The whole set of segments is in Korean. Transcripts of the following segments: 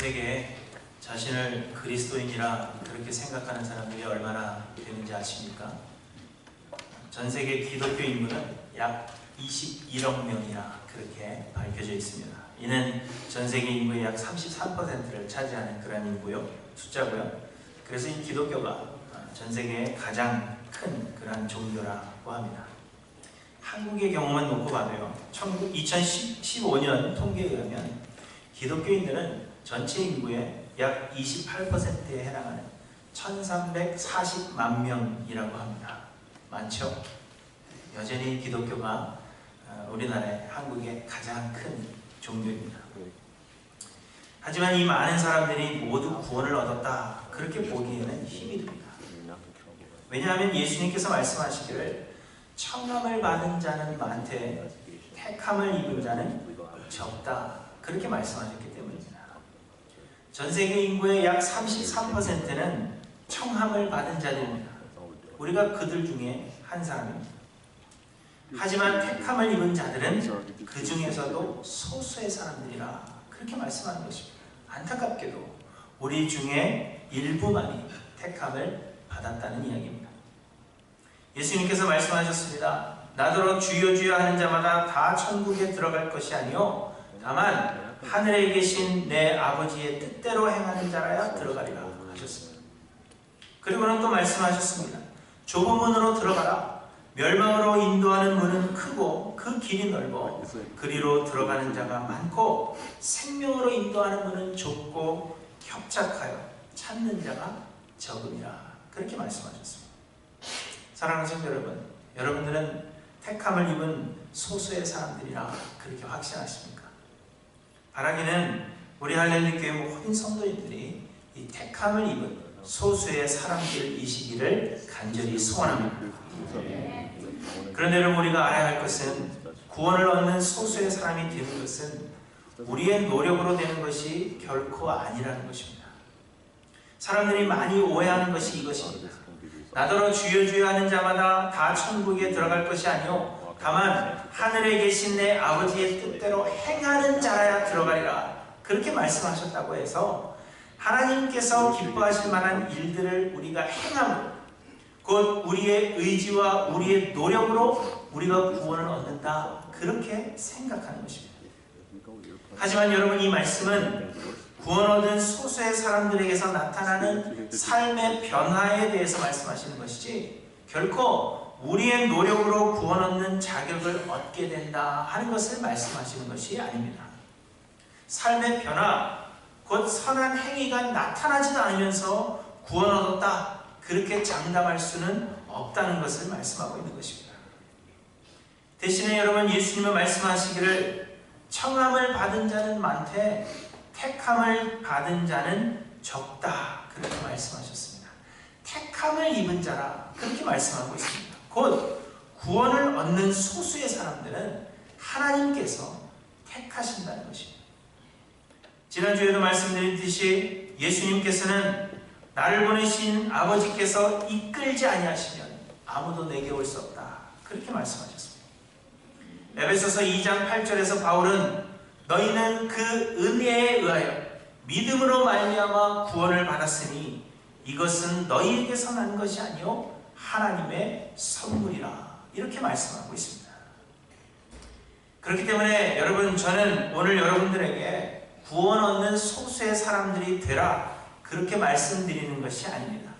세계에 자신을 그리스도인이라 그렇게 생각하는 사람들이 얼마나 되는지 아십니까? 전 세계 기독교 인구는 약 21억 명이나 그렇게 밝혀져 있습니다. 이는 전 세계 인구의 약 33%를 차지하는 그런 숫자고요. 그래서 이 기독교가 전 세계의 가장 큰 그런 종교라고 합니다. 한국의 경우만 놓고 봐도요, 2015년 통계에 의하면 기독교인들은 전체 인구의 약 28%에 해당하는 1340만 명이라고 합니다. 많죠? 여전히 기독교가 우리나라의 한국의 가장 큰 종교입니다. 하지만 이 많은 사람들이 모두 구원을 얻었다, 그렇게 보기에는 힘이 듭니다. 왜냐하면 예수님께서 말씀하시기를 청함을 받은 자는 많되 택함을 입은 자는 적다, 그렇게 말씀하셨기 때문입니다. 전 세계 인구의 약 33%는 청함을 받은 자들입니다. 우리가 그들 중에 한 사람입니다. 하지만 택함을 입은 자들은 그 중에서도 소수의 사람들이라, 그렇게 말씀하는 것입니다. 안타깝게도 우리 중에 일부만이 택함을 받았다는 이야기입니다. 예수님께서 말씀하셨습니다. 나더러 주여 주여 하는 자마다 다 천국에 들어갈 것이 아니요 다만 하늘에 계신 내 아버지의 뜻대로 행하는 자라야 들어가리라 하셨습니다. 그리고는 또 말씀하셨습니다. 좁은 문으로 들어가라. 멸망으로 인도하는 문은 크고 그 길이 넓어 그리로 들어가는 자가 많고 생명으로 인도하는 문은 좁고 협착하여 찾는 자가 적음이라, 그렇게 말씀하셨습니다. 사랑하는 성도 여러분, 여러분들은 택함을 입은 소수의 사람들이라 그렇게 확신하십니까? 바라기는 우리 할렐루야 교회 모든 성도님들이 이 택함을 입은 소수의 사람들이시기를 간절히 소원합니다. 그런데 여러분, 우리가 알아야 할 것은 구원을 얻는 소수의 사람이 되는 것은 우리의 노력으로 되는 것이 결코 아니라는 것입니다. 사람들이 많이 오해하는 것이 이것입니다. 나더러 주여 주여 하는 자마다 다 천국에 들어갈 것이 아니요 다만 하늘에 계신 내 아버지의 뜻대로 행하는 자라야 들어가리라, 그렇게 말씀하셨다고 해서 하나님께서 기뻐하실 만한 일들을 우리가 행함으로, 곧 우리의 의지와 우리의 노력으로 우리가 구원을 얻는다, 그렇게 생각하는 것입니다. 하지만 여러분, 이 말씀은 구원 얻은 소수의 사람들에게서 나타나는 삶의 변화에 대해서 말씀하시는 것이지 결코 우리의 노력으로 구원 얻는 자격을 얻게 된다 하는 것을 말씀하시는 것이 아닙니다. 삶의 변화, 곧 선한 행위가 나타나지도 않으면서 구원 얻었다, 그렇게 장담할 수는 없다는 것을 말씀하고 있는 것입니다. 대신에 여러분, 예수님은 말씀하시기를 청함을 받은 자는 많되 택함을 받은 자는 적다, 그렇게 말씀하셨습니다. 택함을 입은 자라, 그렇게 말씀하고 있습니다. 곧 구원을 얻는 소수의 사람들은 하나님께서 택하신다는 것입니다. 지난주에도 말씀드렸듯이 예수님께서는 나를 보내신 아버지께서 이끌지 아니하시면 아무도 내게 올 수 없다, 그렇게 말씀하셨습니다. 에베소서 2장 8절에서 바울은 너희는 그 은혜에 의하여 믿음으로 말미암아 구원을 받았으니 이것은 너희에게서 난 것이 아니요 하나님의 선물이라, 이렇게 말씀하고 있습니다. 그렇기 때문에 여러분, 저는 오늘 여러분들에게 구원 얻는 소수의 사람들이 되라, 그렇게 말씀드리는 것이 아닙니다.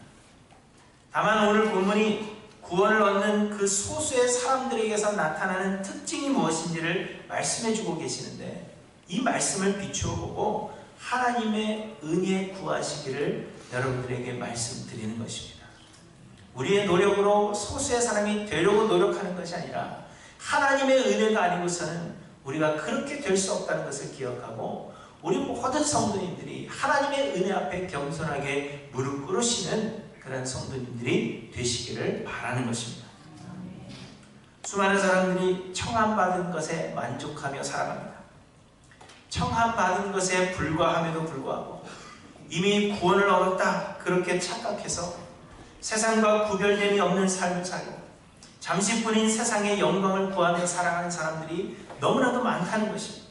다만 오늘 본문이 구원을 얻는 그 소수의 사람들에게서 나타나는 특징이 무엇인지를 말씀해주고 계시는데, 이 말씀을 비추어 보고 하나님의 은혜에 구하시기를 여러분들에게 말씀드리는 것입니다. 우리의 노력으로 소수의 사람이 되려고 노력하는 것이 아니라 하나님의 은혜가 아니고서는 우리가 그렇게 될 수 없다는 것을 기억하고 우리 모든 성도님들이 하나님의 은혜 앞에 겸손하게 무릎 꿇으시는 그런 성도님들이 되시기를 바라는 것입니다. 수많은 사람들이 청함받은 것에 만족하며 살아갑니다. 청함받은 것에 불과함에도 불구하고 이미 구원을 얻었다, 그렇게 착각해서 세상과 구별됨이 없는 삶을 살고 잠시뿐인 세상의 영광을 구하며 살아가는 사람들이 너무나도 많다는 것입니다.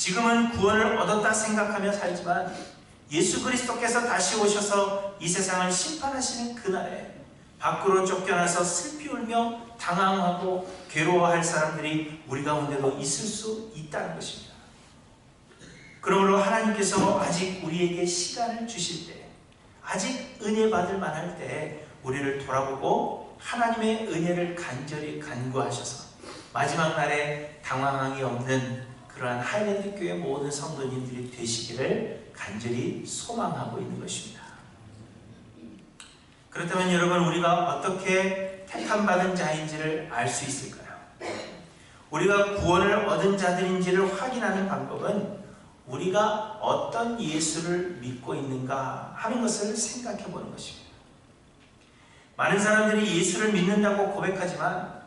지금은 구원을 얻었다 생각하며 살지만 예수 그리스도께서 다시 오셔서 이 세상을 심판하시는 그날에 밖으로 쫓겨나서 슬피 울며 당황하고 괴로워할 사람들이 우리 가운데도 있을 수 있다는 것입니다. 그러므로 하나님께서 아직 우리에게 시간을 주실 때, 아직 은혜 받을 만할 때 우리를 돌아보고 하나님의 은혜를 간절히 간구하셔서 마지막 날에 당황함이 없는 그러한 하이랜드 교회 모든 성도님들이 되시기를 간절히 소망하고 있는 것입니다. 그렇다면 여러분, 우리가 어떻게 택함받은 자인지를 알 수 있을까요? 우리가 구원을 얻은 자들인지를 확인하는 방법은 우리가 어떤 예수를 믿고 있는가 하는 것을 생각해 보는 것입니다. 많은 사람들이 예수를 믿는다고 고백하지만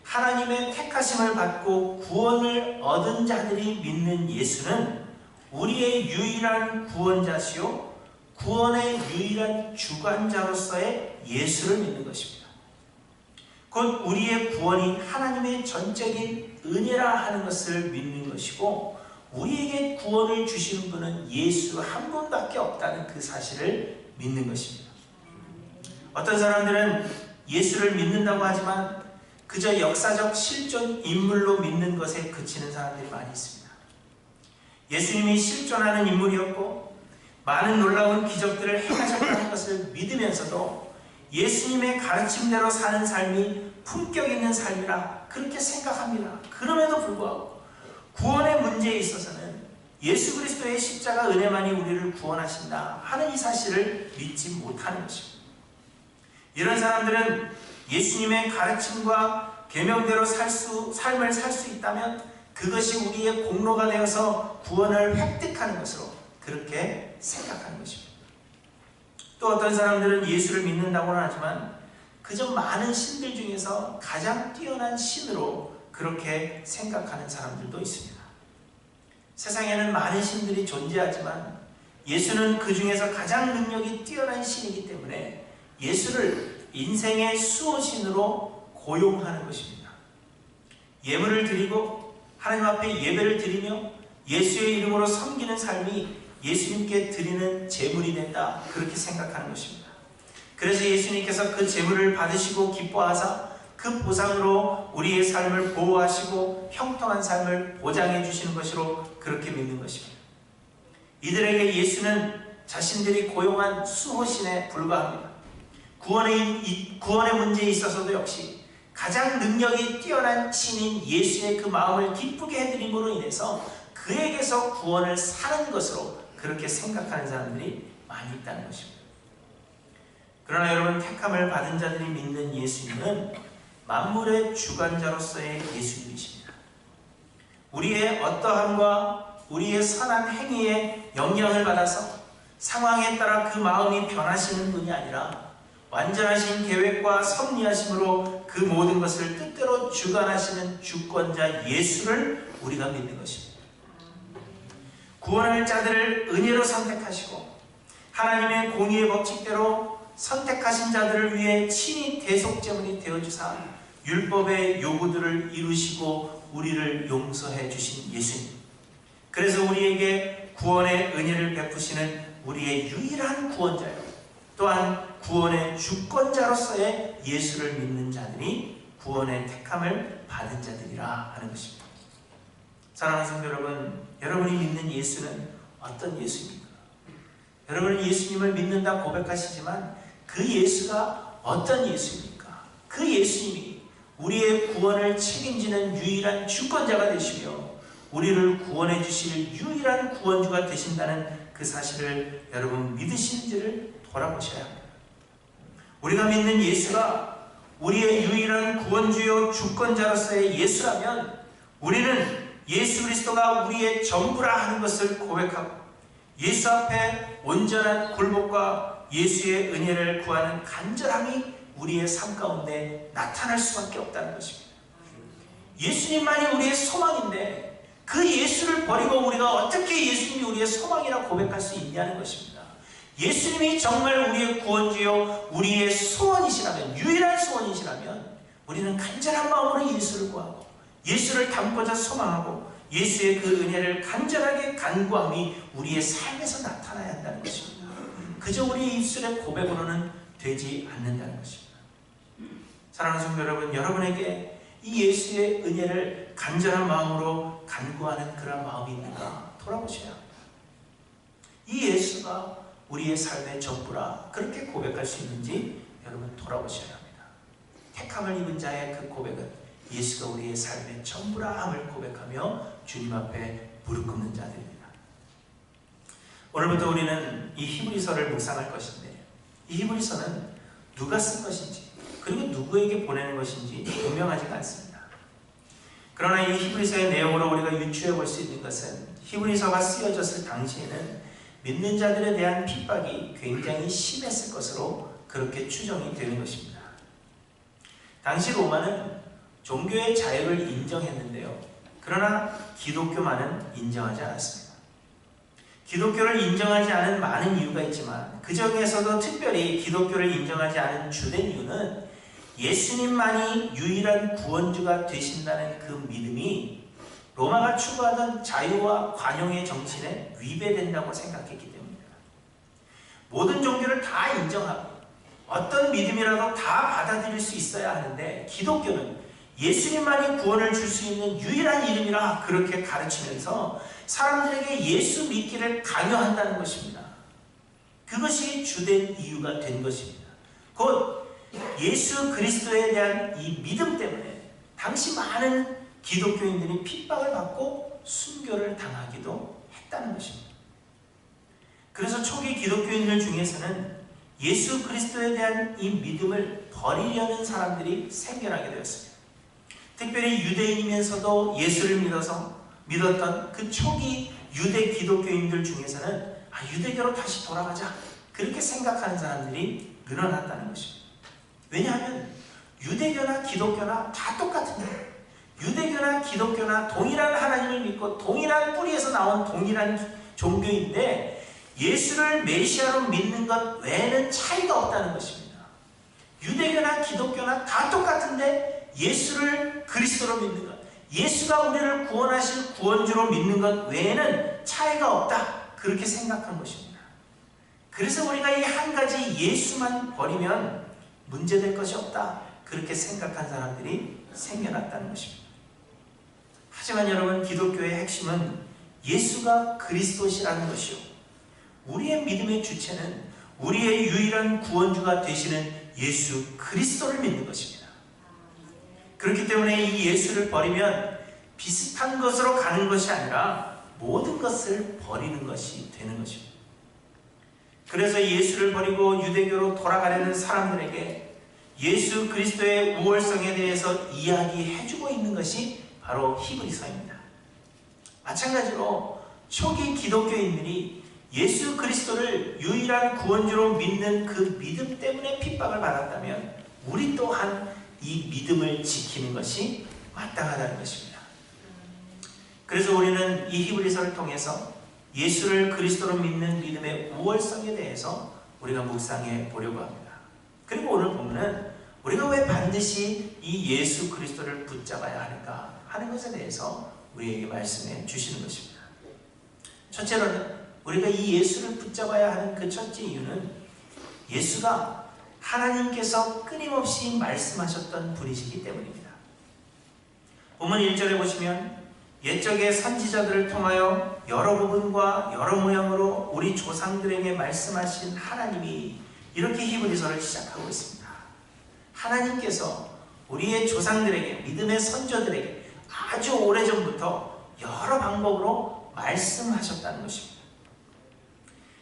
하나님의 택하심을 받고 구원을 얻은 자들이 믿는 예수는 우리의 유일한 구원자시요 구원의 유일한 주관자로서의 예수를 믿는 것입니다. 곧 우리의 구원이 하나님의 전적인 은혜라 하는 것을 믿는 것이고, 우리에게 구원을 주시는 분은 예수 한 분밖에 없다는 그 사실을 믿는 것입니다. 어떤 사람들은 예수를 믿는다고 하지만 그저 역사적 실존 인물로 믿는 것에 그치는 사람들이 많이 있습니다. 예수님이 실존하는 인물이었고 많은 놀라운 기적들을 행하셨다는 것을 믿으면서도 예수님의 가르침대로 사는 삶이 품격 있는 삶이라 그렇게 생각합니다. 그럼에도 불구하고 구원의 문제에 있어서는 예수 그리스도의 십자가 은혜만이 우리를 구원하신다 하는 이 사실을 믿지 못하는 것입니다. 이런 사람들은 예수님의 가르침과 계명대로 삶을 살 수 있다면 그것이 우리의 공로가 되어서 구원을 획득하는 것으로 그렇게 생각하는 것입니다. 또 어떤 사람들은 예수를 믿는다고는 하지만 그저 많은 신들 중에서 가장 뛰어난 신으로 그렇게 생각하는 사람들도 있습니다. 세상에는 많은 신들이 존재하지만 예수는 그 중에서 가장 능력이 뛰어난 신이기 때문에 예수를 인생의 수호신으로 고용하는 것입니다. 예물을 드리고 하나님 앞에 예배를 드리며 예수의 이름으로 섬기는 삶이 예수님께 드리는 제물이 된다, 그렇게 생각하는 것입니다. 그래서 예수님께서 그 제물을 받으시고 기뻐하사 그 보상으로 우리의 삶을 보호하시고 형통한 삶을 보장해 주시는 것으로 그렇게 믿는 것입니다. 이들에게 예수는 자신들이 고용한 수호신에 불과합니다. 구원의 문제에 있어서도 역시 가장 능력이 뛰어난 신인 예수의 그 마음을 기쁘게 해드림으로 인해서 그에게서 구원을 사는 것으로 그렇게 생각하는 사람들이 많이 있다는 것입니다. 그러나 여러분, 택함을 받은 자들이 믿는 예수님은 만물의 주관자로서의 예수님이십니다. 우리의 어떠함과 우리의 선한 행위에 영향을 받아서 상황에 따라 그 마음이 변하시는 분이 아니라 완전하신 계획과 섭리하심으로 그 모든 것을 뜻대로 주관하시는 주권자 예수를 우리가 믿는 것입니다. 구원할 자들을 은혜로 선택하시고 하나님의 공의의 법칙대로 선택하신 자들을 위해 친히 대속제물이 되어주사 율법의 요구들을 이루시고 우리를 용서해 주신 예수님, 그래서 우리에게 구원의 은혜를 베푸시는 우리의 유일한 구원자요 또한 구원의 주권자로서의 예수를 믿는 자들이 구원의 택함을 받은 자들이라 하는 것입니다. 사랑하는 성도 여러분, 여러분이 믿는 예수는 어떤 예수입니까? 여러분은 예수님을 믿는다 고백하시지만 그 예수가 어떤 예수입니까? 그 예수님이 우리의 구원을 책임지는 유일한 주권자가 되시며 우리를 구원해 주실 유일한 구원주가 되신다는 그 사실을 여러분 믿으시는지를 돌아보셔야 합니다. 우리가 믿는 예수가 우리의 유일한 구원주요 주권자로서의 예수라면 우리는 예수 그리스도가 우리의 전부라 하는 것을 고백하고 예수 앞에 온전한 굴복과 예수의 은혜를 구하는 간절함이 우리의 삶 가운데 나타날 수밖에 없다는 것입니다. 예수님만이 우리의 소망인데 그 예수를 버리고 우리가 어떻게 예수님이 우리의 소망이라 고백할 수 있냐는 것입니다. 예수님이 정말 우리의 구원주요 우리의 소원이시라면, 유일한 소원이시라면 우리는 간절한 마음으로 예수를 구하고 예수를 닮고자 소망하고 예수의 그 은혜를 간절하게 간구함이 우리의 삶에서 나타나야 한다는 것입니다. 그저 우리 입술의 고백으로는 되지 않는다는 것입니다. 사랑하는 성도 여러분, 여러분에게 이 예수의 은혜를 간절한 마음으로 간구하는 그런 마음이 있는가 돌아보셔야 합니다. 이 예수가 우리의 삶의 전부라 그렇게 고백할 수 있는지 여러분 돌아보셔야 합니다. 택함을 입은 자의 그 고백은 예수가 우리의 삶의 전부라 함을 고백하며 주님 앞에 무릎 꿇는 자들입니다. 오늘부터 우리는 이 히브리서를 묵상할 것인데, 이 히브리서는 누가 쓴 것인지 그리고 누구에게 보내는 것인지 분명하지가 않습니다. 그러나 이 히브리서의 내용으로 우리가 유추해 볼 수 있는 것은 히브리서가 쓰여졌을 당시에는 믿는 자들에 대한 핍박이 굉장히 심했을 것으로 그렇게 추정이 되는 것입니다. 당시 로마는 종교의 자유를 인정했는데요. 그러나 기독교만은 인정하지 않았습니다. 기독교를 인정하지 않은 많은 이유가 있지만 그 중에서도 특별히 기독교를 인정하지 않은 주된 이유는 예수님만이 유일한 구원주가 되신다는 그 믿음이 로마가 추구하던 자유와 관용의 정신에 위배된다고 생각했기 때문입니다. 모든 종교를 다 인정하고 어떤 믿음이라도 다 받아들일 수 있어야 하는데 기독교는 예수님만이 구원을 줄 수 있는 유일한 이름이라 그렇게 가르치면서 사람들에게 예수 믿기를 강요한다는 것입니다. 그것이 주된 이유가 된 것입니다. 곧 예수 그리스도에 대한 이 믿음 때문에 당시 많은 기독교인들이 핍박을 받고 순교를 당하기도 했다는 것입니다. 그래서 초기 기독교인들 중에서는 예수 그리스도에 대한 이 믿음을 버리려는 사람들이 생겨나게 되었습니다. 특별히 유대인이면서도 예수를 믿었던 그 초기 유대 기독교인들 중에서는 유대교로 다시 돌아가자 그렇게 생각하는 사람들이 늘어났다는 것입니다. 왜냐하면 유대교나 기독교나 다 똑같은데 유대교나 기독교나 동일한 하나님을 믿고 동일한 뿌리에서 나온 동일한 종교인데 예수를 메시아로 믿는 것 외에는 차이가 없다는 것입니다. 유대교나 기독교나 다 똑같은데 예수를 그리스도로 믿는 것, 예수가 우리를 구원하실 구원주로 믿는 것 외에는 차이가 없다 그렇게 생각한 것입니다. 그래서 우리가 이 한 가지 예수만 버리면 문제될 것이 없다 그렇게 생각한 사람들이 생겨났다는 것입니다. 하지만 여러분, 기독교의 핵심은 예수가 그리스도시라는 것이요, 우리의 믿음의 주체는 우리의 유일한 구원주가 되시는 예수 그리스도를 믿는 것입니다. 그렇기 때문에 이 예수를 버리면 비슷한 것으로 가는 것이 아니라 모든 것을 버리는 것이 되는 것입니다. 그래서 예수를 버리고 유대교로 돌아가려는 사람들에게 예수 그리스도의 우월성에 대해서 이야기해주고 있는 것이 바로 히브리서입니다. 마찬가지로 초기 기독교인들이 예수 그리스도를 유일한 구원주로 믿는 그 믿음 때문에 핍박을 받았다면 우리 또한 이 믿음을 지키는 것이 마땅하다는 것입니다. 그래서 우리는 이 히브리서를 통해서 예수를 그리스도로 믿는 믿음의 우월성에 대해서 우리가 묵상해 보려고 합니다. 그리고 오늘 보면은 우리가 왜 반드시 이 예수 그리스도를 붙잡아야 하는가 하는 것에 대해서 우리에게 말씀해 주시는 것입니다. 첫째로는 우리가 이 예수를 붙잡아야 하는 그 첫째 이유는 예수가 하나님께서 끊임없이 말씀하셨던 분이시기 때문입니다. 본문 1절에 보시면 옛적의 선지자들을 통하여 여러 부분과 여러 모양으로 우리 조상들에게 말씀하신 하나님이, 이렇게 히브리서를 시작하고 있습니다. 하나님께서 우리의 조상들에게, 믿음의 선조들에게 아주 오래전부터 여러 방법으로 말씀하셨다는 것입니다.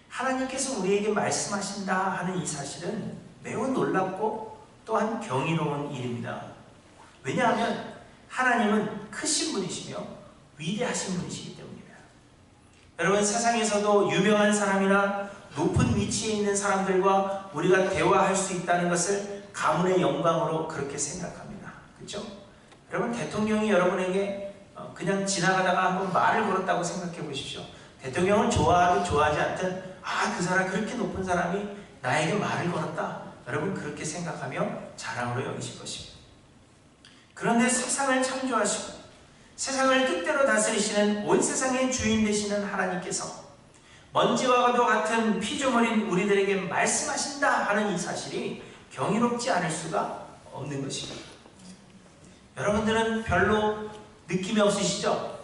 하나님께서 우리에게 말씀하신다 하는 이 사실은 매우 놀랍고 또한 경이로운 일입니다. 왜냐하면 하나님은 크신 분이시며 위대하신 분이시기 때문입니다. 여러분, 세상에서도 유명한 사람이나 높은 위치에 있는 사람들과 우리가 대화할 수 있다는 것을 가문의 영광으로 그렇게 생각합니다. 그렇죠? 여러분, 대통령이 여러분에게 그냥 지나가다가 한번 말을 걸었다고 생각해 보십시오. 대통령을 좋아하든 좋아하지 않든 그 사람, 그렇게 높은 사람이 나에게 말을 걸었다, 여러분 그렇게 생각하며 자랑으로 여기실 것입니다. 그런데 세상을 창조하시고 세상을 뜻대로 다스리시는 온 세상의 주인 되시는 하나님께서 먼지와도 같은 피조물인 우리들에게 말씀하신다 하는 이 사실이 경이롭지 않을 수가 없는 것입니다. 여러분들은 별로 느낌이 없으시죠?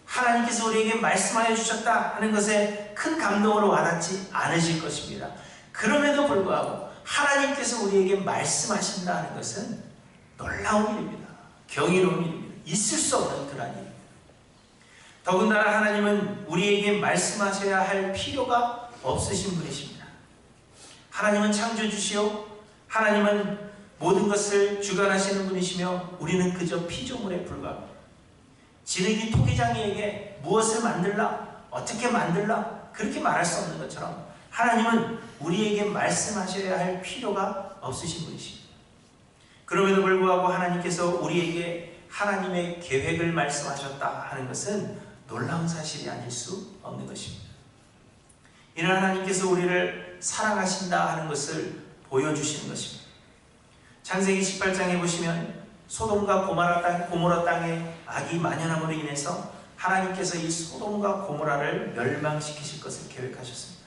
하나님께서 우리에게 말씀하여 주셨다 하는 것에 큰 감동으로 와닿지 않으실 것입니다. 그럼에도 불구하고 하나님께서 우리에게 말씀하신다 하는 것은 놀라운 일입니다. 경이로운 일입니다. 있을 수 없는 그런 일입니다. 더군다나 하나님은 우리에게 말씀하셔야 할 필요가 없으신 분이십니다. 하나님은 창조주시오. 하나님은 모든 것을 주관하시는 분이시며 우리는 그저 피조물에 불과합니다. 지능이 토기장이에게 무엇을 만들라, 어떻게 만들라 그렇게 말할 수 없는 것처럼 하나님은 우리에게 말씀하셔야 할 필요가 없으신 분이십니다. 그럼에도 불구하고 하나님께서 우리에게 하나님의 계획을 말씀하셨다 하는 것은 놀라운 사실이 아닐 수 없는 것입니다. 이는 하나님께서 우리를 사랑하신다 하는 것을 보여주시는 것입니다. 창세기 18장에 보시면 소돔과 고모라 땅에 악이 만연함으로 인해서 하나님께서 이 소돔과 고모라를 멸망시키실 것을 계획하셨습니다.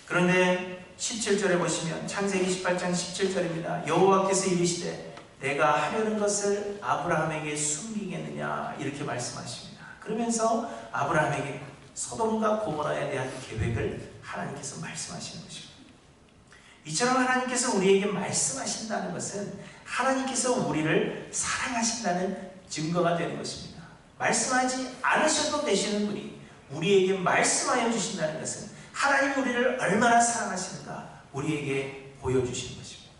그런데 17절에 보시면 창세기 18장 17절입니다. 여호와께서 이르시되 내가 하려는 것을 아브라함에게 숨기겠느냐 이렇게 말씀하십니다. 그러면서 아브라함에게 소돔과 고모라에 대한 계획을 하나님께서 말씀하시는 것입니다. 이처럼 하나님께서 우리에게 말씀하신다는 것은 하나님께서 우리를 사랑하신다는 증거가 되는 것입니다. 말씀하지 않으셔도 되시는 분이 우리에게 말씀하여 주신다는 것은 하나님이 우리를 얼마나 사랑하시는가 우리에게 보여주시는 것입니다.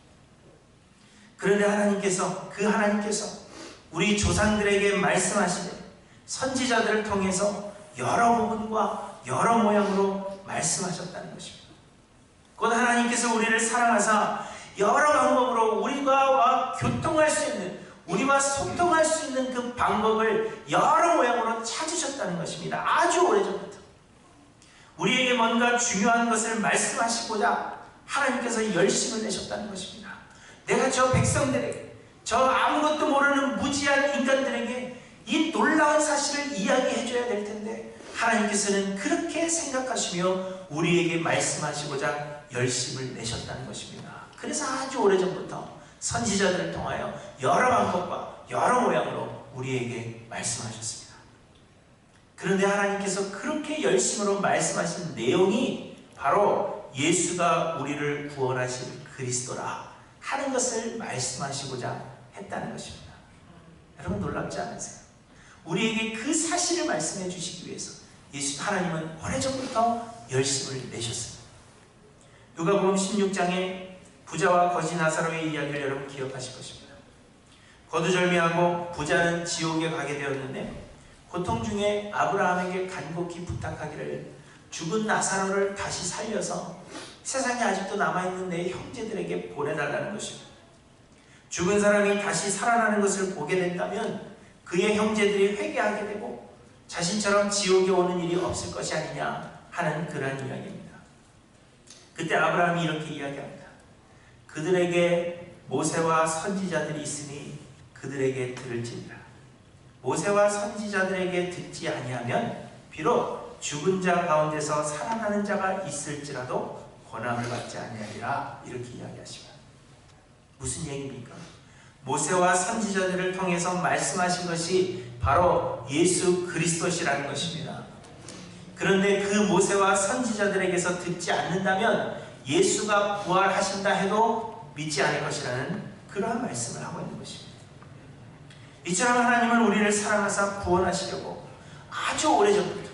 그런데 하나님께서 우리 조상들에게 말씀하시되 선지자들을 통해서 여러 부분과 여러 모양으로 말씀하셨다는 것입니다. 곧 하나님께서 우리를 사랑하사 여러 방법으로 우리와 교통할 수 있는, 우리와 소통할 수 있는 그 방법을 여러 모양으로 찾으셨다는 것입니다. 아주 오래전부터 우리에게 뭔가 중요한 것을 말씀하시고자 하나님께서 열심을 내셨다는 것입니다. 내가 저 백성들에게, 저 아무것도 모르는 무지한 인간들에게 이 놀라운 사실을 이야기해줘야 될 텐데 하나님께서는 그렇게 생각하시며 우리에게 말씀하시고자 열심을 내셨다는 것입니다. 그래서 아주 오래전부터 선지자들을 통하여 여러 방법과 여러 모양으로 우리에게 말씀하셨습니다. 그런데 하나님께서 그렇게 열심으로 말씀하신 내용이 바로 예수가 우리를 구원하실 그리스도라 하는 것을 말씀하시고자 했다는 것입니다. 여러분 놀랍지 않으세요? 우리에게 그 사실을 말씀해 주시기 위해서 하나님은 오래전부터 열심을 내셨습니다. 누가복음 16장에 부자와 거지 나사로의 이야기를 여러분 기억하실 것입니다. 거두절미하고 부자는 지옥에 가게 되었는데 고통 중에 아브라함에게 간곡히 부탁하기를 죽은 나사로를 다시 살려서 세상에 아직도 남아있는 내 형제들에게 보내달라는 것입니다. 죽은 사람이 다시 살아나는 것을 보게 된다면 그의 형제들이 회개하게 되고 자신처럼 지옥에 오는 일이 없을 것이 아니냐 하는 그러한 이야기입니다. 그때 아브라함이 이렇게 이야기합니다. 그들에게 모세와 선지자들이 있으니 그들에게 들을지니라. 모세와 선지자들에게 듣지 아니하면 비록 죽은 자 가운데서 살아나는 자가 있을지라도 권함을 받지 아니하리라 이렇게 이야기하십니다. 무슨 얘기입니까? 모세와 선지자들을 통해서 말씀하신 것이 바로 예수 그리스도시라는 것입니다. 그런데 그 모세와 선지자들에게서 듣지 않는다면 예수가 부활하신다 해도 믿지 않을 것이라는 그러한 말씀을 하고 있는 것입니다. 이처럼 하나님은 우리를 사랑하사 구원하시려고 아주 오래전부터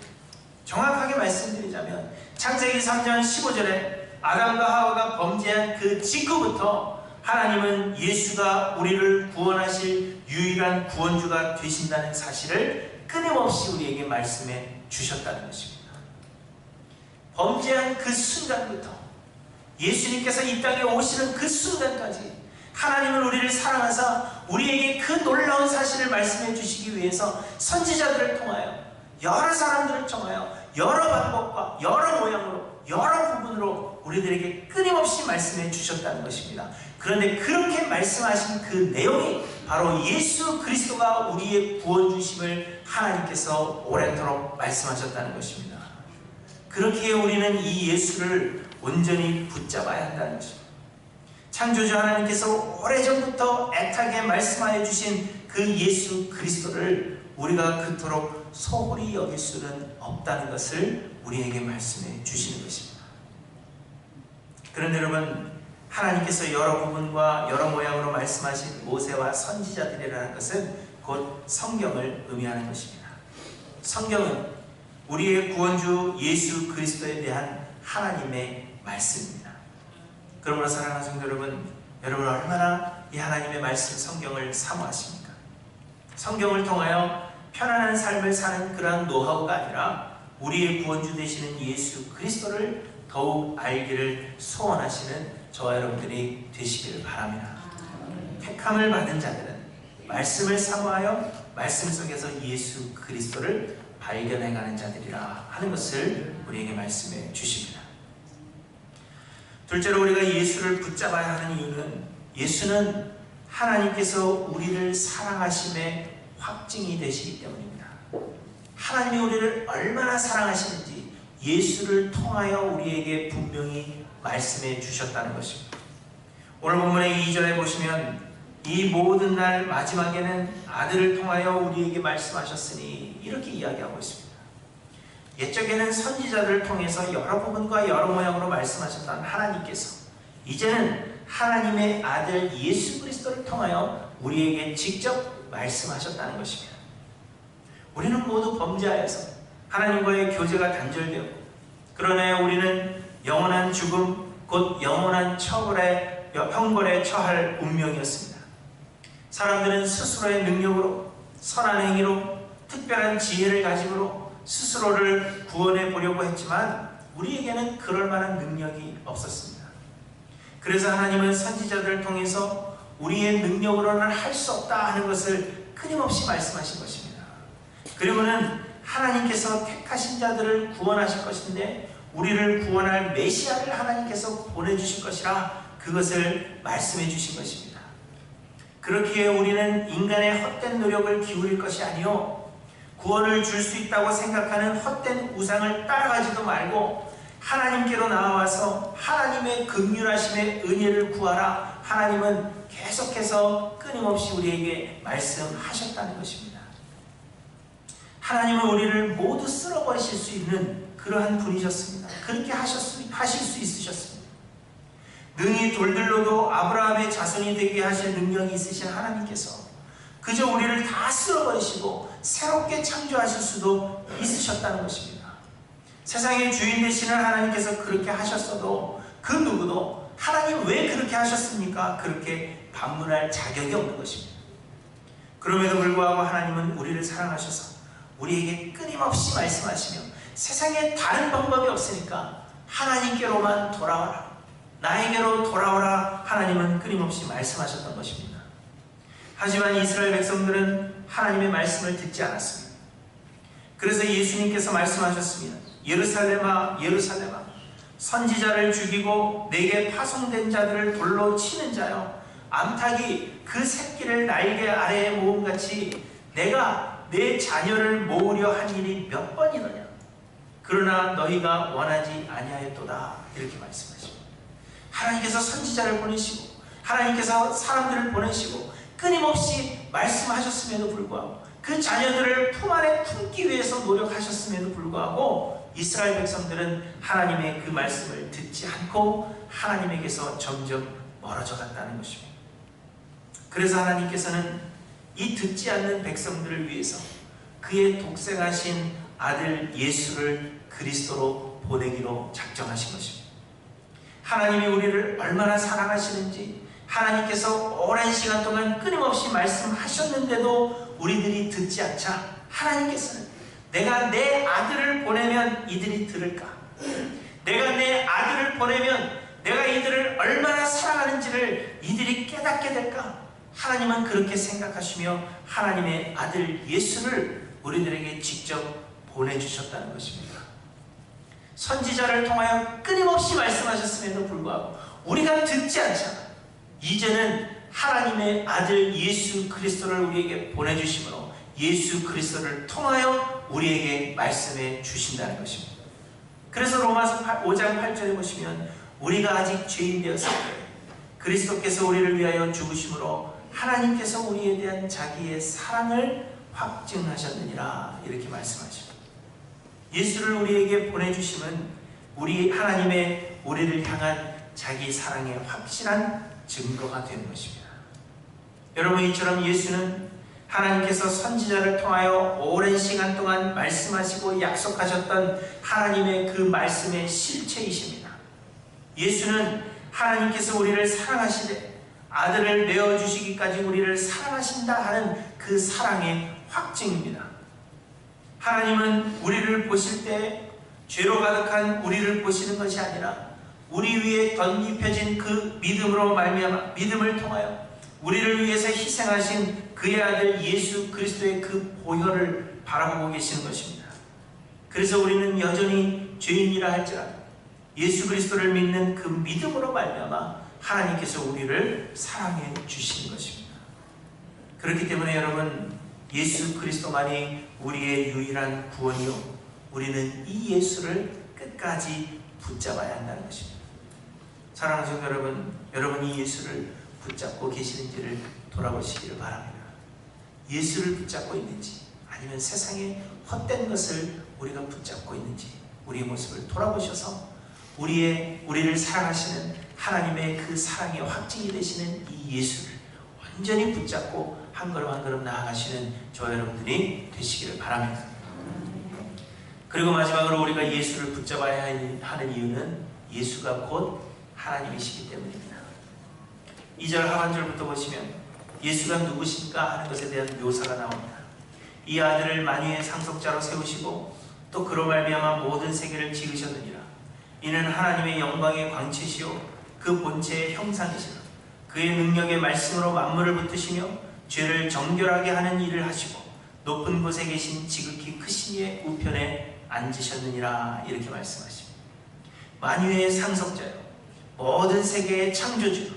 정확하게 말씀드리자면 창세기 3장 15절에 아담과 하와가 범죄한 그 직후부터 하나님은 예수가 우리를 구원하실 유일한 구원주가 되신다는 사실을 끊임없이 우리에게 말씀해 주셨다는 것입니다. 범죄한 그 순간부터 예수님께서 이 땅에 오시는 그 순간까지 하나님은 우리를 사랑하사 우리에게 그 놀라운 사실을 말씀해 주시기 위해서 선지자들을 통하여 여러 사람들을 통하여 여러 방법과 여러 모양으로 여러 부분으로 우리들에게 끊임없이 말씀해 주셨다는 것입니다. 그런데 그렇게 말씀하신 그 내용이 바로 예수 그리스도가 우리의 구원 주심을 하나님께서 오래도록 말씀하셨다는 것입니다. 그렇기에 우리는 이 예수를 온전히 붙잡아야 한다는 것입니다. 창조주 하나님께서 오래전부터 애타게 말씀하여 주신 그 예수 그리스도를 우리가 그토록 소홀히 여길 수는 없다는 것을 우리에게 말씀해 주시는 것입니다. 그런데 여러분, 하나님께서 여러 부분과 여러 모양으로 말씀하신 모세와 선지자들이라는 것은 곧 성경을 의미하는 것입니다. 성경은 우리의 구원주 예수 그리스도에 대한 하나님의 말씀입니다. 그러므로 사랑하는 성도 여러분, 여러분 얼마나 이 하나님의 말씀 성경을 사모하십니까? 성경을 통하여 편안한 삶을 사는 그러한 노하우가 아니라 우리의 구원주 되시는 예수 그리스도를 더욱 알기를 소원하시는 저와 여러분들이 되시기를 바랍니다. 택함을 받은 자들은 말씀을 사모하여 말씀 속에서 예수 그리스도를 발견해가는 자들이라 하는 것을 우리에게 말씀해 주십니다. 둘째로 우리가 예수를 붙잡아야 하는 이유는 예수는 하나님께서 우리를 사랑하심의 확증이 되시기 때문입니다. 하나님이 우리를 얼마나 사랑하시는지 예수를 통하여 우리에게 분명히 말씀해 주셨다는 것입니다. 오늘 본문의 2절에 보시면 이 모든 날 마지막에는 아들을 통하여 우리에게 말씀하셨으니 이렇게 이야기하고 있습니다. 옛적에는 선지자들을 통해서 여러 부분과 여러 모양으로 말씀하셨던 하나님께서 이제는 하나님의 아들 예수 그리스도를 통하여 우리에게 직접 말씀하셨다는 것입니다. 우리는 모두 범죄하여서 하나님과의 교제가 단절되었고 그러나 우리는 영원한 죽음 곧 영원한 형벌에 처할 운명이었습니다. 사람들은 스스로의 능력으로 선한 행위로 특별한 지혜를 가지고 스스로를 구원해 보려고 했지만 우리에게는 그럴 만한 능력이 없었습니다. 그래서 하나님은 선지자들을 통해서 우리의 능력으로는 할 수 없다 하는 것을 끊임없이 말씀하신 것입니다. 그리고는 하나님께서 택하신 자들을 구원하실 것인데 우리를 구원할 메시아를 하나님께서 보내주실 것이라 그것을 말씀해 주신 것입니다. 그렇기에 우리는 인간의 헛된 노력을 기울일 것이 아니요 구원을 줄 수 있다고 생각하는 헛된 우상을 따라가지도 말고 하나님께로 나와서 하나님의 긍휼하심의 은혜를 구하라. 하나님은 계속해서 끊임없이 우리에게 말씀하셨다는 것입니다. 하나님은 우리를 모두 쓸어버리실 수 있는 그러한 분이셨습니다. 그렇게 하실 수 있으셨습니다. 능히 돌들로도 아브라함의 자손이 되게 하실 능력이 있으신 하나님께서 그저 우리를 다 쓸어버리시고 새롭게 창조하실 수도 있으셨다는 것입니다. 세상의 주인 되시는 하나님께서 그렇게 하셨어도 그 누구도 하나님 왜 그렇게 하셨습니까? 그렇게 반문할 자격이 없는 것입니다. 그럼에도 불구하고 하나님은 우리를 사랑하셔서 우리에게 끊임없이 말씀하시며 세상에 다른 방법이 없으니까 하나님께로만 돌아와라. 나에게로 돌아오라. 하나님은 끊임없이 말씀하셨던 것입니다. 하지만 이스라엘 백성들은 하나님의 말씀을 듣지 않았습니다. 그래서 예수님께서 말씀하셨습니다. 예루살렘아 예루살렘아 선지자를 죽이고 내게 파송된 자들을 돌로 치는 자여 암탉이 그 새끼를 날개 아래에 모음같이 내가 내 자녀를 모으려 한 일이 몇 번이더냐. 그러나 너희가 원하지 아니하였도다. 이렇게 말씀하십니다. 하나님께서 선지자를 보내시고 하나님께서 사람들을 보내시고 끊임없이 말씀하셨음에도 불구하고 그 자녀들을 품 안에 품기 위해서 노력하셨음에도 불구하고 이스라엘 백성들은 하나님의 그 말씀을 듣지 않고 하나님에게서 점점 멀어져 갔다는 것입니다. 그래서 하나님께서는 이 듣지 않는 백성들을 위해서 그의 독생하신 아들 예수를 그리스도로 보내기로 작정하신 것입니다. 하나님이 우리를 얼마나 사랑하시는지 하나님께서 오랜 시간 동안 끊임없이 말씀하셨는데도 우리들이 듣지 않자 하나님께서는 내가 내 아들을 보내면 이들이 들을까? 내가 내 아들을 보내면 내가 이들을 얼마나 사랑하는지를 이들이 깨닫게 될까? 하나님은 그렇게 생각하시며 하나님의 아들 예수를 우리들에게 직접 보내주셨다는 것입니다. 선지자를 통하여 끊임없이 말씀하셨음에도 불구하고 우리가 듣지 않잖아. 이제는 하나님의 아들 예수 그리스도를 우리에게 보내주심으로 예수 그리스도를 통하여 우리에게 말씀해 주신다는 것입니다. 그래서 로마서 5장 8절에 보시면 우리가 아직 죄인 되었을 때 그리스도께서 우리를 위하여 죽으심으로 하나님께서 우리에 대한 자기의 사랑을 확증하셨느니라 이렇게 말씀하십니다. 예수를 우리에게 보내주심은 우리 하나님의 우리를 향한 자기 사랑의 확실한 증거가 되는 것입니다. 여러분, 이처럼 예수는 하나님께서 선지자를 통하여 오랜 시간 동안 말씀하시고 약속하셨던 하나님의 그 말씀의 실체이십니다. 예수는 하나님께서 우리를 사랑하시되 아들을 내어주시기까지 우리를 사랑하신다 하는 그 사랑의 확증입니다. 하나님은 우리를 보실 때 죄로 가득한 우리를 보시는 것이 아니라 우리 위에 덧입혀진 그 믿음으로 말미암아 믿음을 통하여 우리를 위해서 희생하신 그의 아들 예수 그리스도의 그 보혈을 바라보고 계시는 것입니다. 그래서 우리는 여전히 죄인이라 할지라도 예수 그리스도를 믿는 그 믿음으로 말미암아 하나님께서 우리를 사랑해 주시는 것입니다. 그렇기 때문에 여러분, 예수 그리스도만이 우리의 유일한 구원이요, 우리는 이 예수를 끝까지 붙잡아야 한다는 것입니다. 사랑하는 성도 여러분, 여러분이 예수를 붙잡고 계시는지를 돌아보시기를 바랍니다. 예수를 붙잡고 있는지 아니면 세상의 헛된 것을 우리가 붙잡고 있는지 우리의 모습을 돌아보셔서 우리를 사랑하시는 하나님의 그 사랑의 확증이 되시는 이 예수를 완전히 붙잡고 한 걸음 한 걸음 나아가시는 저와 여러분들이 되시기를 바랍니다. 그리고 마지막으로 우리가 예수를 붙잡아야 하는 이유는 예수가 곧 하나님이시기 때문입니다. 2절 하반절부터 보시면 예수가 누구신가 하는 것에 대한 묘사가 나옵니다. 이 아들을 만유의 상속자로 세우시고 또 그로 말미암아 모든 세계를 지으셨느니라. 이는 하나님의 영광의 광채시요 그 본체의 형상이시라. 그의 능력의 말씀으로 만물을 붙드시며 죄를 정결하게 하는 일을 하시고 높은 곳에 계신 지극히 크신 이의 우편에 앉으셨느니라 이렇게 말씀하십니다. 만유의 상속자요, 모든 세계의 창조주,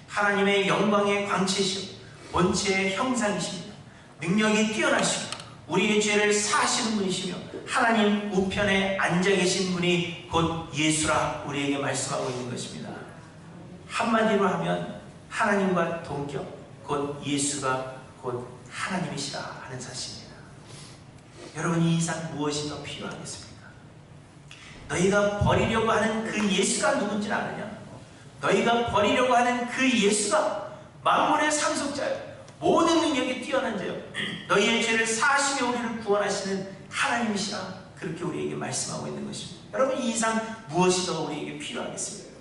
하나님의 영광의 광채시요 본체의 형상이십니다. 능력이 뛰어나시고 우리의 죄를 사하시는 분이시며 하나님 우편에 앉아 계신 분이 곧 예수라 우리에게 말씀하고 있는 것입니다. 한마디로 하면 하나님과 동격, 곧 예수가 곧 하나님이시라 하는 사실입니다. 여러분, 이 이상 무엇이 더 필요하겠습니까? 너희가 버리려고 하는 그 예수가 누군지 아느냐? 너희가 버리려고 하는 그 예수가 만물의 상속자요, 모든 능력이 뛰어난 자요, 너희의 죄를 사하시며 우리를 구원하시는 하나님이시라 그렇게 우리에게 말씀하고 있는 것입니다. 여러분, 이 이상 무엇이 더 우리에게 필요하겠습니까?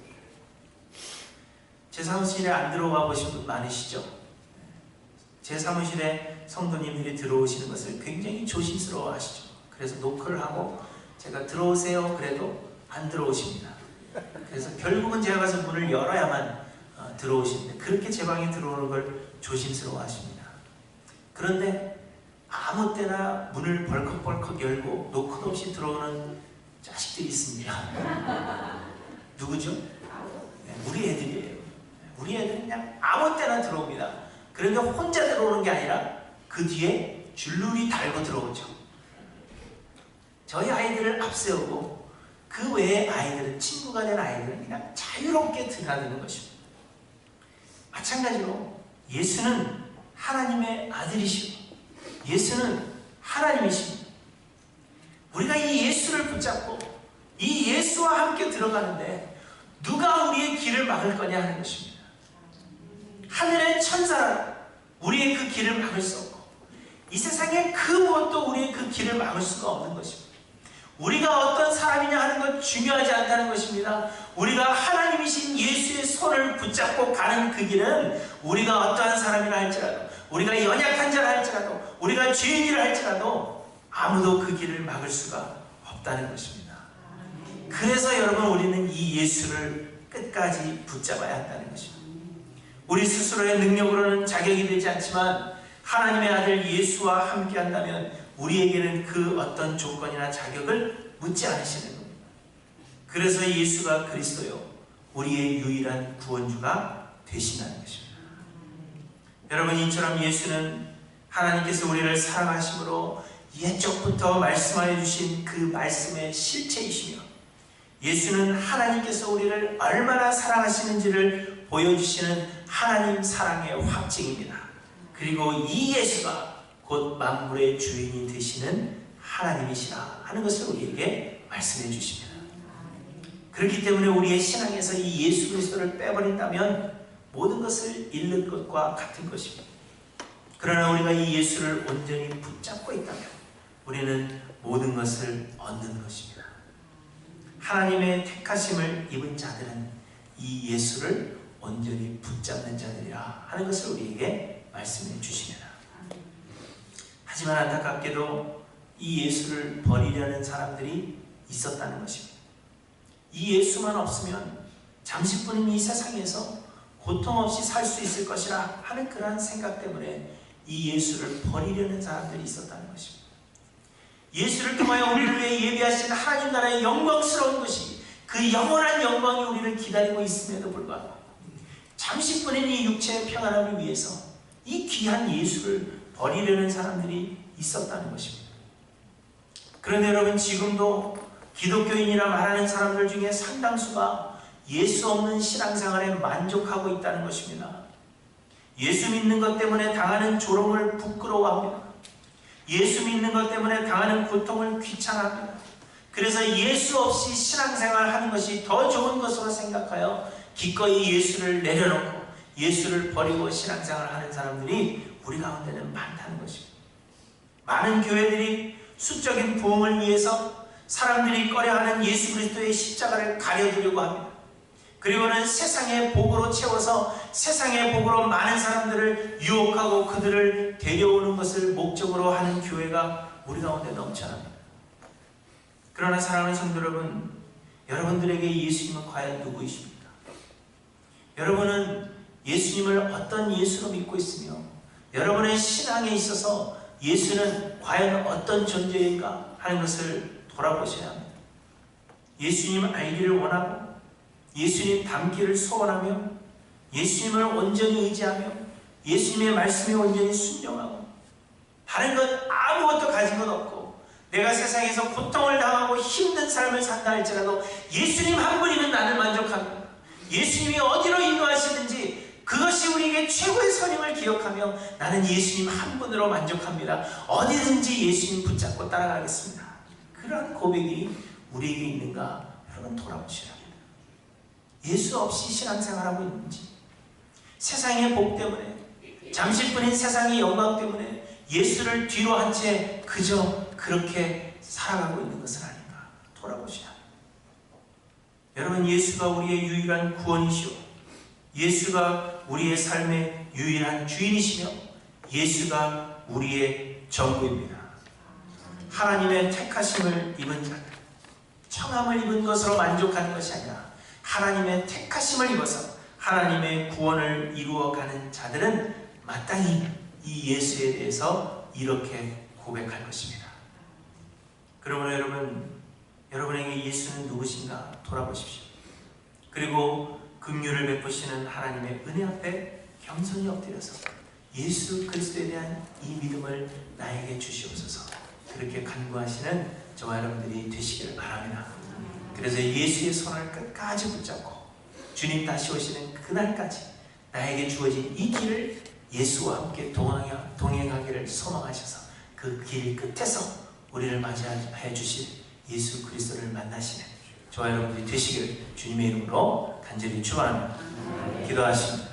제 사무실에 안 들어와 보신 분 많으시죠? 제 사무실에 성도님들이 들어오시는 것을 굉장히 조심스러워 하시죠. 그래서 노크를 하고 제가 들어오세요 그래도 안 들어오십니다. 그래서 결국은 제가 가서 문을 열어야만 들어오시는데 그렇게 제 방에 들어오는 걸 조심스러워 하십니다. 그런데 아무 때나 문을 벌컥벌컥 열고 노크도 없이 들어오는 자식들이 있습니다. 누구죠? 네, 우리 애들이에요. 우리 애들은 그냥 아무 때나 들어옵니다. 그런데 혼자 들어오는 게 아니라 그 뒤에 줄눈이 달고 들어오죠. 저희 아이들을 앞세우고 그 외의 아이들은, 친구가 된 아이들은 그냥 자유롭게 드나드는 것입니다. 마찬가지로 예수는 하나님의 아들이시고 예수는 하나님이십니다. 우리가 이 예수를 붙잡고 이 예수와 함께 들어가는데 누가 우리의 길을 막을 거냐 하는 것입니다. 하늘의 천사라 우리의 그 길을 막을 수 없고 이 세상의 그 무엇도 우리의 그 길을 막을 수가 없는 것입니다. 우리가 어떤 사람이냐 하는 것 중요하지 않다는 것입니다. 우리가 하나님이신 예수의 손을 붙잡고 가는 그 길은 우리가 어떠한 사람이라 할지라도, 우리가 연약한 자라 할지라도, 우리가 죄인이라 할지라도 아무도 그 길을 막을 수가 없다는 것입니다. 그래서 여러분, 우리는 이 예수를 끝까지 붙잡아야 한다는 것입니다. 우리 스스로의 능력으로는 자격이 되지 않지만 하나님의 아들 예수와 함께 한다면 우리에게는 그 어떤 조건이나 자격을 묻지 않으시는 겁니다. 그래서 예수가 그리스도요 우리의 유일한 구원주가 되신다는 것입니다. 여러분, 이처럼 예수는 하나님께서 우리를 사랑하심으로 옛적부터 말씀하여 주신 그 말씀의 실체이시며, 예수는 하나님께서 우리를 얼마나 사랑하시는지를 보여주시는 하나님 사랑의 확증입니다. 그리고 이 예수가 곧 만물의 주인이 되시는 하나님이시라 하는 것을 우리에게 말씀해 주십니다. 그렇기 때문에 우리의 신앙에서 이 예수 그리스도를 빼버린다면 모든 것을 잃는 것과 같은 것입니다. 그러나 우리가 이 예수를 온전히 붙잡고 있다면 우리는 모든 것을 얻는 것입니다. 하나님의 택하심을 입은 자들은 이 예수를 온전히 붙잡는 자들이라 하는 것을 우리에게 말씀해 주십니다. 하지만 안타깝게도 이 예수를 버리려는 사람들이 있었다는 것입니다. 이 예수만 없으면 잠시뿐인 이 세상에서 고통 없이 살 수 있을 것이라 하는 그러한 생각 때문에 이 예수를 버리려는 사람들이 있었다는 것입니다. 예수를 통하여 우리를 위해 예비하신 하나님 나라의 영광스러운 것이, 그 영원한 영광이 우리를 기다리고 있음에도 불구하고 잠시뿐인 이 육체의 평안함을 위해서 이 귀한 예수를 버리려는 사람들이 있었다는 것입니다. 그런데 여러분, 지금도 기독교인이라 말하는 사람들 중에 상당수가 예수 없는 신앙생활에 만족하고 있다는 것입니다. 예수 믿는 것 때문에 당하는 조롱을 부끄러워합니다. 예수 믿는 것 때문에 당하는 고통을 귀찮아합니다. 그래서 예수 없이 신앙생활을 하는 것이 더 좋은 것으로 생각하여 기꺼이 예수를 내려놓고 예수를 버리고 신앙생활을 하는 사람들이 우리 가운데는 많다는 것입니다. 많은 교회들이 수적인 부흥을 위해서 사람들이 꺼려하는 예수 그리스도의 십자가를 가려두려고 합니다. 그리고는 세상의 복으로 채워서 세상의 복으로 많은 사람들을 유혹하고 그들을 데려오는 것을 목적으로 하는 교회가 우리 가운데 넘쳐납니다. 그러나 사랑하는 성도 여러분, 여러분들에게 예수님은 과연 누구이십니까? 여러분은 예수님을 어떤 예수로 믿고 있으며 여러분의 신앙에 있어서 예수는 과연 어떤 존재인가 하는 것을 돌아보셔야 합니다. 예수님을 알기를 원하고 예수님 닮기를 소원하며 예수님을 온전히 의지하며 예수님의 말씀에 온전히 순종하고 다른 것 아무것도 가진 것 없고 내가 세상에서 고통을 당하고 힘든 삶을 산다 할지라도 예수님 한 분이면 나는 만족합니다. 예수님이 어디로 인도하시는지 그것이 우리에게 최고의 선임을 기억하며 나는 예수님 한 분으로 만족합니다. 어디든지 예수님 붙잡고 따라가겠습니다. 그런 고백이 우리에게 있는가? 여러분, 돌아보시라. 예수 없이 신앙생활하고 있는지, 세상의 복 때문에, 잠시뿐인 세상의 영광 때문에 예수를 뒤로 한 채 그저 그렇게 살아가고 있는 것은 아닌가 돌아보시라. 여러분, 예수가 우리의 유일한 구원이시오, 예수가 우리의 삶의 유일한 주인이시며 예수가 우리의 전부입니다. 하나님의 택하심을 입은 자들, 청함을 입은 것으로 만족하는 것이 아니라 하나님의 택하심을 입어서 하나님의 구원을 이루어가는 자들은 마땅히 이 예수에 대해서 이렇게 고백할 것입니다. 그러므로 여러분에게 예수는 누구신가 돌아보십시오. 그리고 긍휼을 베푸시는 하나님의 은혜 앞에 겸손히 엎드려서 예수 그리스도에 대한 이 믿음을 나에게 주시옵소서, 그렇게 간구하시는 저와 여러분들이 되시기를 바랍니다. 그래서 예수의 손을 끝까지 붙잡고 주님 다시 오시는 그날까지 나에게 주어진 이 길을 예수와 함께 동행하기를 소망하셔서 그 길 끝에서 우리를 맞이해 주실 예수 그리스도를 만나시는 저와 여러분들이 되시기를 주님의 이름으로 간절히 축원합니다. 기도하십니다.